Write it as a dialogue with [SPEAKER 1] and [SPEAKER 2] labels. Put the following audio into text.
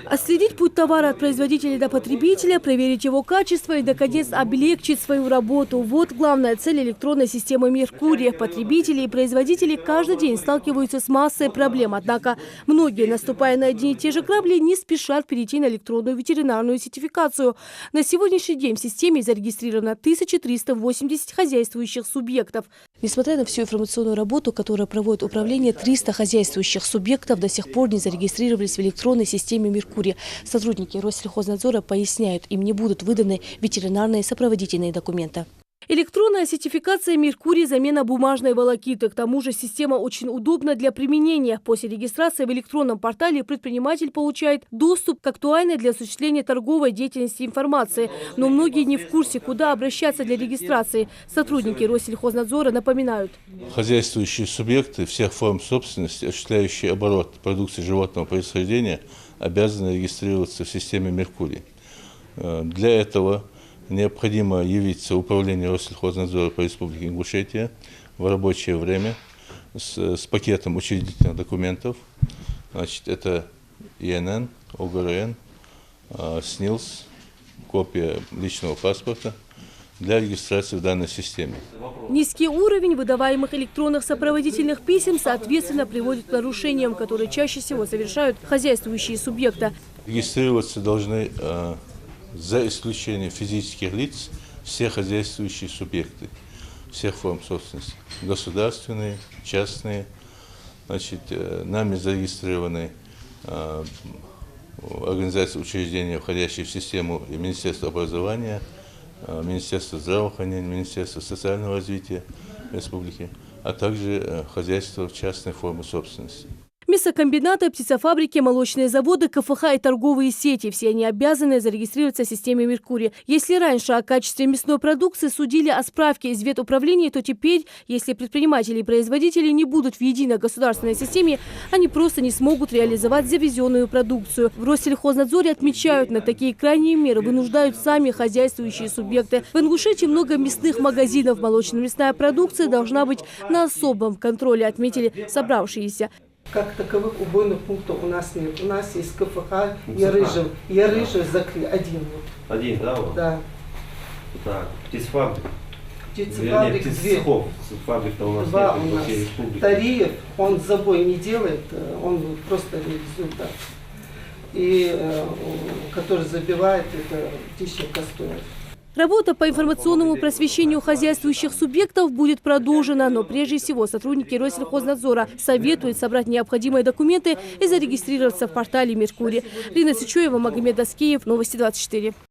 [SPEAKER 1] Отследить путь товара от производителя до потребителя, проверить его качество и, наконец, облегчить свою работу. Вот главная цель электронной системы «Меркурий». Потребители и производители каждый день сталкиваются с массой проблем. Однако многие, наступая на одни и те же грабли, не спешат перейти на электронную ветеринарную сертификацию. На сегодняшний день в системе зарегистрировано 1380 хозяйствующих субъектов. Несмотря на всю информационную работу, которую проводит управление, 300 хозяйствующих субъектов до сих пор не зарегистрировались в электронной системе «Меркурий». Сотрудники Россельхознадзора поясняют, им не будут выданы ветеринарные сопроводительные документы. Электронная сертификация «Меркурий» – замена бумажной волокиты. К тому же система очень удобна для применения. После регистрации в электронном портале предприниматель получает доступ к актуальной для осуществления торговой деятельности информации. Но многие не в курсе, куда обращаться для регистрации. Сотрудники Россельхознадзора напоминают.
[SPEAKER 2] Хозяйствующие субъекты всех форм собственности, осуществляющие оборот продукции животного происхождения, обязаны регистрироваться в системе «Меркурий». Для этого необходимо явиться в управление Россельхознадзора по Республике Ингушетия в рабочее время с пакетом учредительных документов. Значит, это ИНН, ОГРН, СНИЛС, копия личного паспорта для регистрации в данной системе.
[SPEAKER 1] Низкий уровень выдаваемых электронных сопроводительных писем, соответственно, приводит к нарушениям, которые чаще всего совершают хозяйствующие субъекты.
[SPEAKER 2] Регистрироваться должны, за исключением физических лиц, все хозяйствующие субъекты всех форм собственности. Государственные, частные. Значит, нами зарегистрированы организации, учреждения, входящие в систему Министерства образования, Министерства здравоохранения, Министерства социального развития Республики, а также хозяйства частной формы собственности.
[SPEAKER 1] Мясокомбинаты, птицефабрики, молочные заводы, КФХ и торговые сети – все они обязаны зарегистрироваться в системе «Меркурий». Если раньше о качестве мясной продукции судили о справке из ветуправления, то теперь, если предприниматели и производители не будут в единой государственной системе, они просто не смогут реализовать завезенную продукцию. В Россельхознадзоре отмечают, на такие крайние меры вынуждают сами хозяйствующие субъекты. В Ингушетии много мясных магазинов. Молочно-мясная продукция должна быть на особом контроле, отметили собравшиеся.
[SPEAKER 3] Как таковых убойных пунктов у нас нет. У нас есть КФХ и Рыжев. Я Рыжев закрыл один.
[SPEAKER 4] Один, да? Вот?
[SPEAKER 3] Да.
[SPEAKER 4] Так, птицефабрика.
[SPEAKER 3] Птицефабрик две.
[SPEAKER 4] Фабрика у нас
[SPEAKER 3] Два
[SPEAKER 4] нет,
[SPEAKER 3] у нас. Тариев, он забой не делает, он просто реализует. Да. И который забивает, это Тищенко стоит.
[SPEAKER 1] Работа по информационному просвещению хозяйствующих субъектов будет продолжена, но прежде всего сотрудники Россельхознадзора советуют собрать необходимые документы и зарегистрироваться в портале «Меркурий». Рина Сычуева, Магомед Аскеев, Новости 24.